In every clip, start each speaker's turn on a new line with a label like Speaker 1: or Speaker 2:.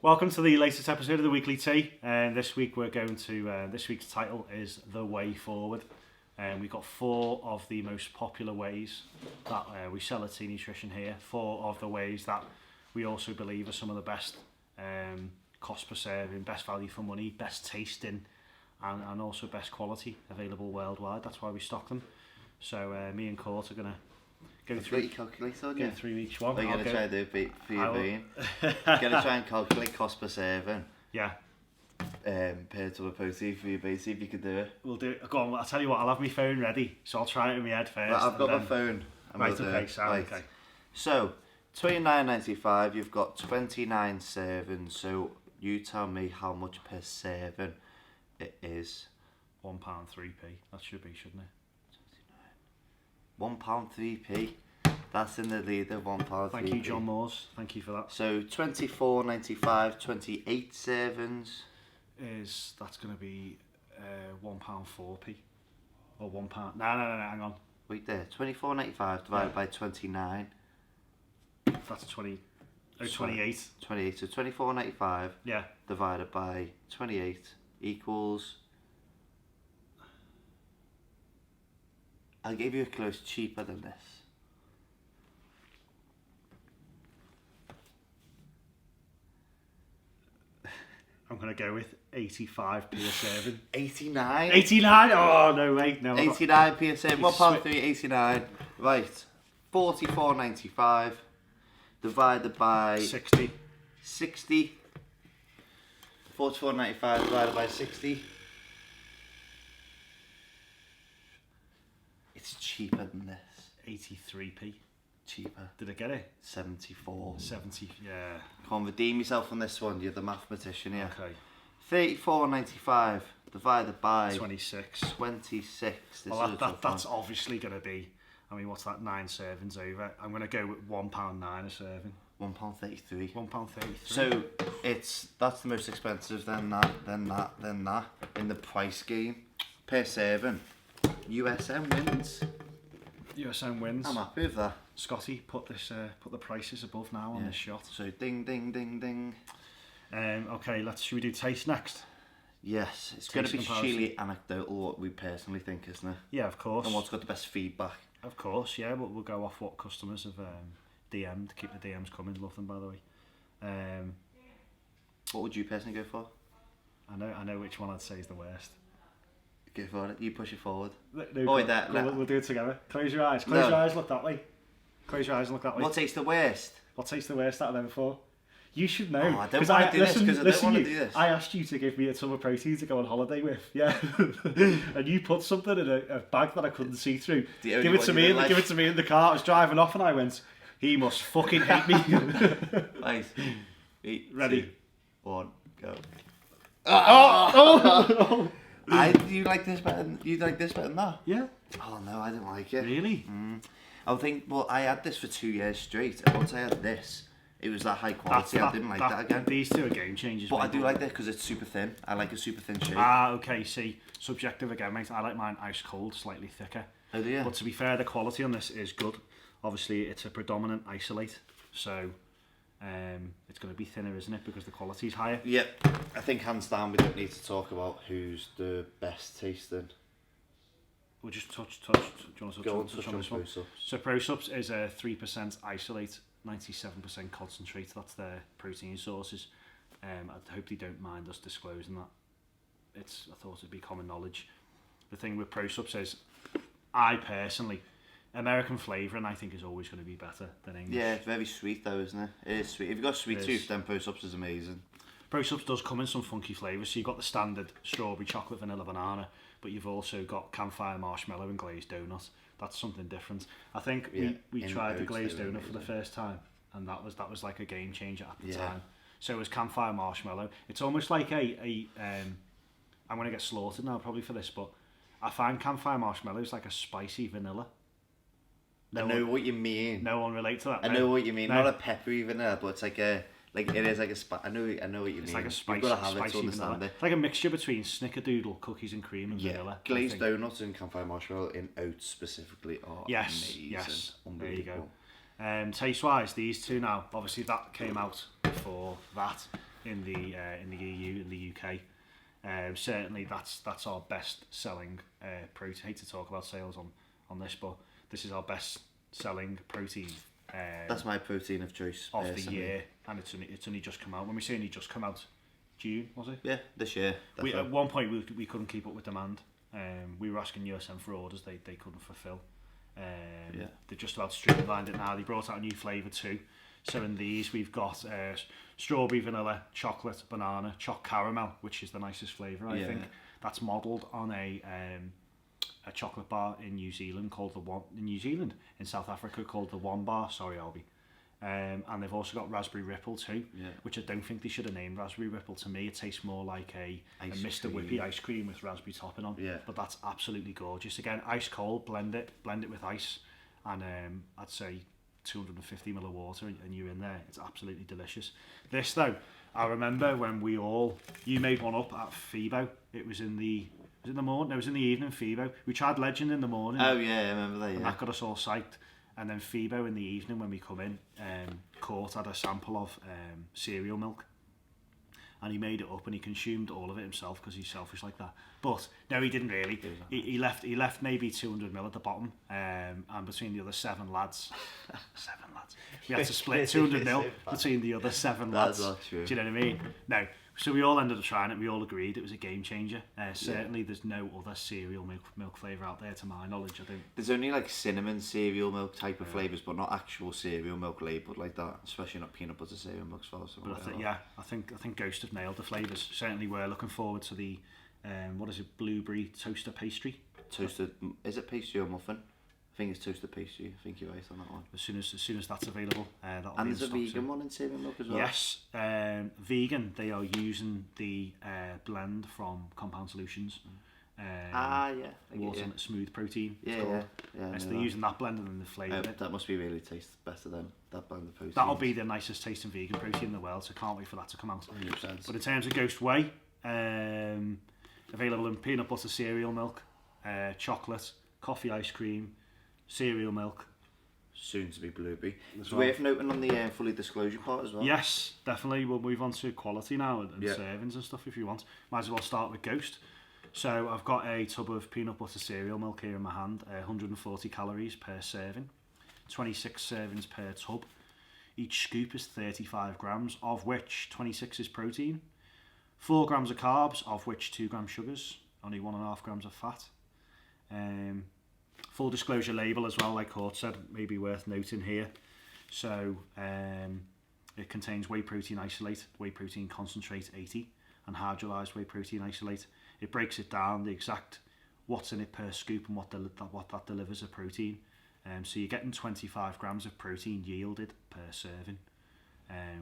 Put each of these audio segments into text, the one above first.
Speaker 1: Welcome to the latest episode of the Weekly Tea. And this week we're going to, this week's title is The Way Forward. And we've got 4 of the most popular ways that we sell at tnutrition here. 4 of the ways that we also believe are some of the best cost per serving, best value for money, best tasting, and also best quality available worldwide. That's why we stock them. So me and Court are going to go through each one.
Speaker 2: What are you going to try and do for your bean? You're going to try and calculate cost per serving.
Speaker 1: Yeah.
Speaker 2: Per to a protein for your base, see if you can do it.
Speaker 1: We'll do it. Go on, I'll tell you what, I'll have my phone ready, so I'll try it in my head first.
Speaker 2: Right, I've got my phone.
Speaker 1: Right, okay, sound okay.
Speaker 2: So, $29.95, you've got 29 servings, so you tell me how much per serving it is.
Speaker 1: £1 3p, that should be, shouldn't it?
Speaker 2: £1 3p. That's in the leader, £1 3p.
Speaker 1: Thank you, John Moores. Thank you for that.
Speaker 2: So $24.95, 28 servings.
Speaker 1: That's going to be £1 4p. Or £1. No, hang on.
Speaker 2: Wait there, $24.95 divided by 29.
Speaker 1: That's 20. Oh, 28.
Speaker 2: 28. So $24.95.
Speaker 1: Yeah.
Speaker 2: Divided by 28 equals. I'll give you a close cheaper than this.
Speaker 1: I'm going to go with 85p a serving.
Speaker 2: 89?
Speaker 1: 89? Oh, no, wait. No,
Speaker 2: 89p a serving. £1 3, 89. Right. $44.95 divided by
Speaker 1: 60.
Speaker 2: 60. $44.95 divided by 60. It's cheaper than this.
Speaker 1: 83p.
Speaker 2: Cheaper.
Speaker 1: Did I get it?
Speaker 2: 74.
Speaker 1: 70, yeah.
Speaker 2: Come on, redeem yourself on this one. You're the mathematician here.
Speaker 1: Okay.
Speaker 2: $34.95 divided by
Speaker 1: 26.
Speaker 2: 26.
Speaker 1: Well, that's obviously going to be, I mean, what's that, 9 servings over? I'm going to go with £1.9 a serving.
Speaker 2: £1.33.
Speaker 1: £1.33.
Speaker 2: So that's the most expensive, then that in the price game per serving. USM wins.
Speaker 1: USM wins.
Speaker 2: I'm happy with that.
Speaker 1: Scotty, put the prices above now on this shot.
Speaker 2: So ding ding ding ding.
Speaker 1: Okay, should we do taste next?
Speaker 2: Yes, it's going to be sheerly anecdotal what we personally think, isn't it?
Speaker 1: Yeah, of course.
Speaker 2: And what's got the best feedback?
Speaker 1: Of course, yeah. But we'll go off what customers have DM'd. Keep the DMs coming. Love them, by the way.
Speaker 2: What would you personally go for?
Speaker 1: I know which one I'd say is the worst.
Speaker 2: Go for it. You push it forward.
Speaker 1: No, we'll do it together. Close your eyes. Close your eyes. Look that way. Close your eyes and look that way.
Speaker 2: What tastes the worst?
Speaker 1: What tastes the worst out of them 4? You should know.
Speaker 2: Oh, I don't want to do this because I don't want to do this.
Speaker 1: I asked you to give me a ton of protein to go on holiday with, yeah. And you put something in a bag that I couldn't see through. Give it to me in the car. I was driving off and I went, he must fucking hate me.
Speaker 2: Right. 3,
Speaker 1: ready?
Speaker 2: 2, 1, go.
Speaker 1: Oh!
Speaker 2: You like this better than that?
Speaker 1: Yeah.
Speaker 2: Oh no, I didn't like it.
Speaker 1: Really?
Speaker 2: I had this for 2 years straight, and once I had this, it was that high quality. I didn't like that again.
Speaker 1: These two are game changers.
Speaker 2: But I do like this because it's super thin. I like a super thin shape.
Speaker 1: Okay, see, subjective again, mate. I like mine ice cold, slightly thicker.
Speaker 2: Oh, do you?
Speaker 1: But to be fair, the quality on this is good. Obviously, it's a predominant isolate, so it's going to be thinner, isn't it? Because the quality's higher.
Speaker 2: Yeah, I think hands down we don't need to talk about who's the best tasting.
Speaker 1: We'll just touch. Do you want to touch on this one?
Speaker 2: Pro-Sups.
Speaker 1: So Pro-Sups is a 3% isolate, 97% concentrate. That's their protein sources. I hope they don't mind us disclosing that. I thought it'd be common knowledge. The thing with Pro-Sups is, I personally, American flavouring I think is always going to be better than English.
Speaker 2: Yeah, it's very sweet though, isn't it? It is sweet. If you've got sweet tooth, then Pro-Sups is amazing.
Speaker 1: Pro-Sups does come in some funky flavours. So you've got the standard strawberry, chocolate, vanilla, banana, but you've also got campfire marshmallow and glazed donut. That's something different. I think we tried the glazed donut for the first time, and that was like a game changer at the time. So it was campfire marshmallow. It's almost like I'm going to get slaughtered now probably for this, but I find campfire marshmallow is like a spicy vanilla.
Speaker 2: I know what you mean.
Speaker 1: No one relate to that.
Speaker 2: I know what you mean. No. Not a peppery vanilla, but it's like it is like a I know what you mean.
Speaker 1: It's like a spicy,
Speaker 2: You've got to have it to understand
Speaker 1: vanilla.
Speaker 2: it.
Speaker 1: It's like a mixture between snickerdoodle, cookies and cream, and vanilla.
Speaker 2: Glazed donuts and campfire marshmallow in oats specifically are amazing.
Speaker 1: Yes. There you go. Taste wise, these two now. Obviously, that came out before that. in the EU, in the UK. Certainly, that's our best selling protein. I hate to talk about sales on this, but this is our best selling protein.
Speaker 2: That's my protein of choice
Speaker 1: of the year, and it's only just come out. When we say only just come out, June was it?
Speaker 2: Yeah, this year.
Speaker 1: At one point we couldn't keep up with demand. We were asking USM for orders they couldn't fulfill. They're just about streamlined it now. They brought out a new flavour too. So in these we've got strawberry, vanilla, chocolate, banana, choc caramel, which is the nicest flavour I think. That's modelled on a chocolate bar in New Zealand called in South Africa called the One Bar. Sorry, Albie. And they've also got raspberry ripple too, which I don't think they should have named raspberry ripple. To me, it tastes more like a Mr. Whippy ice cream with raspberry topping on. Yeah. But that's absolutely gorgeous. Again, ice cold, blend it with ice, and I'd say 250 ml of water, and you're in there. It's absolutely delicious. This though, I remember when you made one up at FIBO. It was in the morning. No, it was in the evening. FIBO. We tried Legend in the morning.
Speaker 2: Oh yeah, I remember that. Yeah.
Speaker 1: And that got us all psyched. And then FIBO in the evening when we come in, Court had a sample of cereal milk, and he made it up and he consumed all of it himself because he's selfish like that. But no, he didn't really. He left maybe 200 ml at the bottom, and between the other 7 lads, we had to split 200 ml between the other 7 lads.
Speaker 2: That's not true.
Speaker 1: Do you know what I mean? No. So we all ended up trying it. We all agreed it was a game changer. Certainly, there's no other cereal milk flavour out there, to my knowledge. I think
Speaker 2: there's only like cinnamon cereal milk type of flavours, but not actual cereal milk labelled like that. Especially not peanut butter cereal milk as well.
Speaker 1: But I think Ghost have nailed the flavours. Certainly, we're looking forward to the what is it? Blueberry toaster pastry.
Speaker 2: Toasted? Is it pastry or muffin? I think it's toasted pastry. I think you're right on that one.
Speaker 1: As soon as that's available, that'll
Speaker 2: and
Speaker 1: be
Speaker 2: there's a vegan one in cereal milk as well.
Speaker 1: Yes, vegan. They are using the blend from Compound Solutions. Water smooth protein.
Speaker 2: Yeah.
Speaker 1: So they're using that blend and then the flavour.
Speaker 2: That must be really taste better than that blend of protein.
Speaker 1: That'll be the nicest tasting vegan protein in the world. So can't wait for that to come out.
Speaker 2: 100%.
Speaker 1: But in terms of Ghost Whey, available in peanut butter cereal milk, chocolate, coffee ice cream, cereal milk,
Speaker 2: soon to be blueberry. It's worth noting on the fully disclosure part as well.
Speaker 1: Yes, definitely. We'll move on to quality now and servings and stuff if you want. Might as well start with Ghost. So I've got a tub of peanut butter cereal milk here in my hand, 140 calories per serving, 26 servings per tub. Each scoop is 35 grams, of which 26 is protein, 4 grams of carbs, of which 2 grams sugars, only 1.5 grams of fat. Full disclosure label as well, like Court said, may be worth noting here. So it contains whey protein isolate, whey protein concentrate 80, and hydrolyzed whey protein isolate. It breaks it down, the exact what's in it per scoop and what that delivers of protein. So you're getting 25 grams of protein yielded per serving,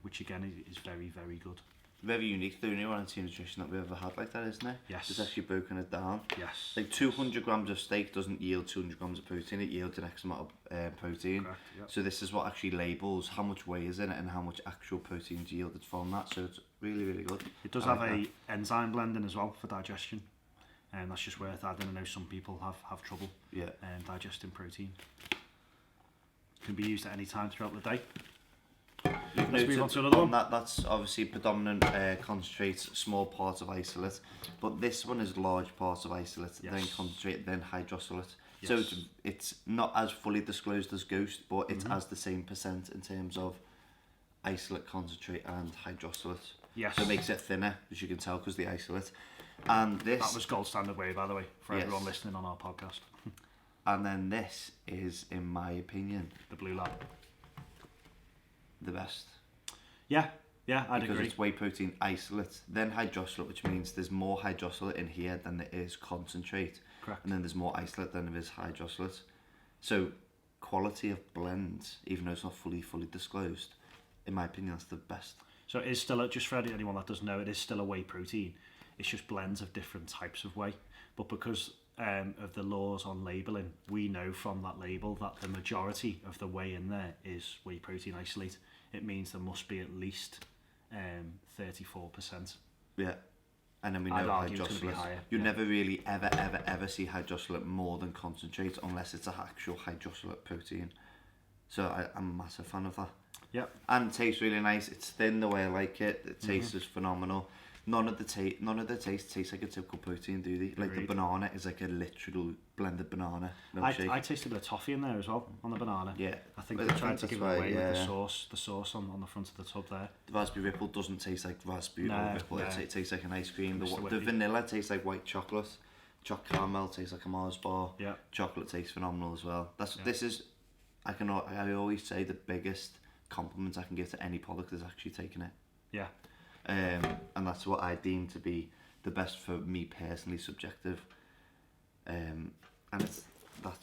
Speaker 1: which again is very, very good.
Speaker 2: Very unique, the only one in tnutrition that we've ever had like that, isn't it?
Speaker 1: Yes.
Speaker 2: It's actually broken it down.
Speaker 1: Yes.
Speaker 2: Like 200 grams of steak doesn't yield 200 grams of protein, it yields an X amount of protein.
Speaker 1: Correct, yep.
Speaker 2: So this is what actually labels how much whey is in it and how much actual protein is yielded from that, so it's really, really good.
Speaker 1: It does have a enzyme blending as well for digestion, and that's just worth adding. I know some people have trouble digesting protein. Can be used at any time throughout the day. Let's move on to another one.
Speaker 2: That's obviously predominant concentrate, small parts of isolate, but this one is large parts of isolate, then concentrate, then hydrosolate. Yes. So it's not as fully disclosed as Ghost, but it has the same percent in terms of isolate, concentrate, and hydrosolate.
Speaker 1: Yes.
Speaker 2: So it makes it thinner, as you can tell, because the isolate. And this
Speaker 1: that was gold standard whey, by the way, for everyone listening on our podcast.
Speaker 2: And then this is, in my opinion,
Speaker 1: the Blue Lab.
Speaker 2: The best.
Speaker 1: Yeah, I'd agree.
Speaker 2: Because it's whey protein isolate, then hydrosolate, which means there's more hydrosolate in here than there is concentrate.
Speaker 1: Correct.
Speaker 2: And then there's more isolate than there is hydrosolate. So quality of blend, even though it's not fully disclosed, in my opinion, that's the best.
Speaker 1: So it is still, just for anyone that doesn't know, it is still a whey protein. It's just blends of different types of whey. But because of the laws on labelling, we know from that label that the majority of the whey in there is whey protein isolate. It means there must be at least 34%.
Speaker 2: Yeah. And then we know hydrosolate. You never really ever see hydrosolate more than concentrate unless it's an actual hydrosolate protein. So I'm a massive fan of that.
Speaker 1: Yep.
Speaker 2: And it tastes really nice. It's thin the way I like it. The taste is phenomenal. None of the taste tastes like a typical protein, do they? Like the banana is like a literal blended banana milkshake.
Speaker 1: I tasted a bit of toffee in there as well on the banana.
Speaker 2: Yeah.
Speaker 1: I think they tried to give it away with the sauce on the front of the tub there.
Speaker 2: The raspberry ripple doesn't taste like raspberry or ripple.
Speaker 1: No.
Speaker 2: It tastes like an ice cream. The vanilla tastes like white chocolate. Chocolate caramel tastes like a Mars bar.
Speaker 1: Yeah.
Speaker 2: Chocolate tastes phenomenal as well. This is, I always say the biggest compliment I can give to any product is actually taking it.
Speaker 1: Yeah.
Speaker 2: And that's what I deem to be the best for me personally, subjective. And that's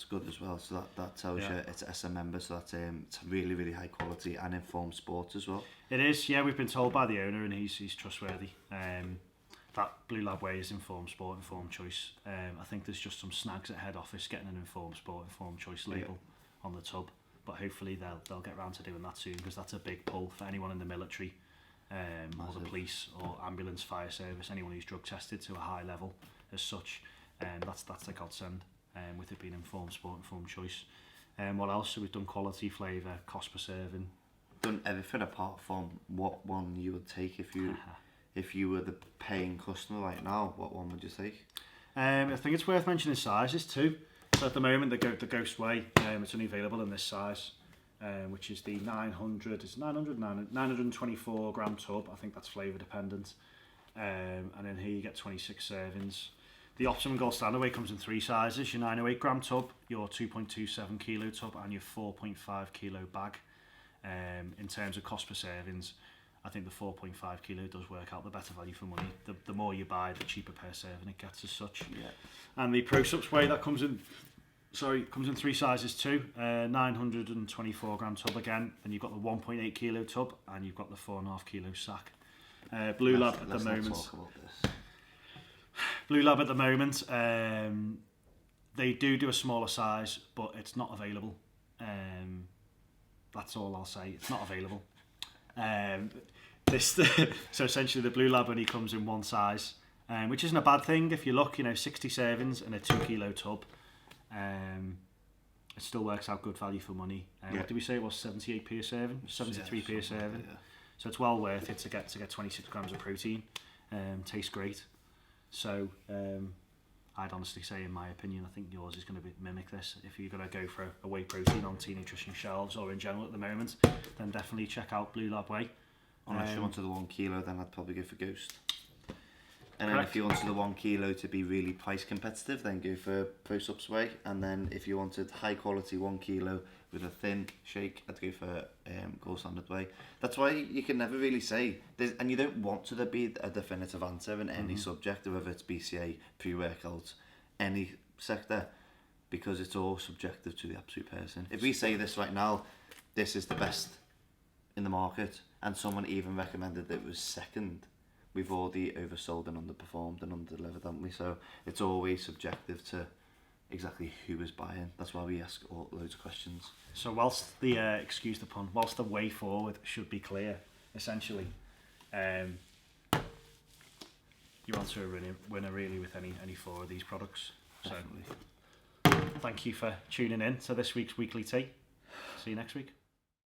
Speaker 2: good as well. So that tells you it's SM member. So that's it's really, really high quality and informed sport as well.
Speaker 1: It is. Yeah, we've been told by the owner, and he's trustworthy. That Blue Lab Whey is informed sport, informed choice. I think there's just some snags at head office getting an informed sport, informed choice label on the tub. But hopefully they'll get round to doing that soon, because that's a big pull for anyone in the military. Or the police or ambulance, fire service, anyone who's drug tested to a high level as such, that's a godsend, with it being informed sport, informed choice. What else? So we've done quality, flavour, cost per serving.
Speaker 2: Done everything apart from what one you would take if you were the paying customer right now. What one would you take?
Speaker 1: I think it's worth mentioning sizes too. So at the moment the Ghost Whey, it's only available in this size. Which is the 924 gram tub. I think that's flavour dependent. And then here you get 26 servings. The Optimum Gold Standard Whey comes in 3 sizes: your 908 gram tub, your 2.27 kilo tub, and your 4.5 kilo bag. In terms of cost per servings, I think the 4.5 kilo does work out the better value for money. The more you buy, the cheaper per serving it gets as such.
Speaker 2: Yeah.
Speaker 1: And the Pro Subs Whey, that comes in 3 sizes too. 924 gram tub again, and you've got the 1.8 kilo tub, and you've got the 4.5 kilo sack. Blue Lab at the moment.
Speaker 2: Let's not talk about this.
Speaker 1: Blue Lab at the moment, they do a smaller size, but it's not available. That's all I'll say. It's not available. So essentially, the Blue Lab only comes in 1 size, which isn't a bad thing if you look. 60 servings in a 2 kilo tub. It still works out good value for money. What did we say it was? 78p a serving, 73p a serving.
Speaker 2: Yeah.
Speaker 1: So it's well worth it to get 26 grams of protein. Tastes great. So I'd honestly say, in my opinion, I think yours is going to mimic this. If you're going to go for a whey protein on tnutrition shelves or in general at the moment, then definitely check out Blue Lab Whey.
Speaker 2: Unless you wanted the 1 kilo, then I'd probably go for Ghost. And then if you wanted the 1 kilo to be really price competitive, then go for Pro Subs Whey. And then if you wanted high quality 1 kilo with a thin shake, I'd go for Gold Standard Whey. That's why you can never really say, and you don't want to be a definitive answer in any subject, whether it's BCA, pre-workouts, any sector, because it's all subjective to the absolute person. If we say this right now, this is the best in the market, and someone even recommended that it was second, we've already oversold and underperformed and underdelivered, haven't we? So it's always subjective to exactly who is buying. That's why we ask loads of questions. So
Speaker 1: whilst the, excuse the pun, whilst the way forward should be clear, essentially, you want to win a really with any 4 of these products.
Speaker 2: Definitely.
Speaker 1: So thank you for tuning in to this week's Weekly Tea. See you next week.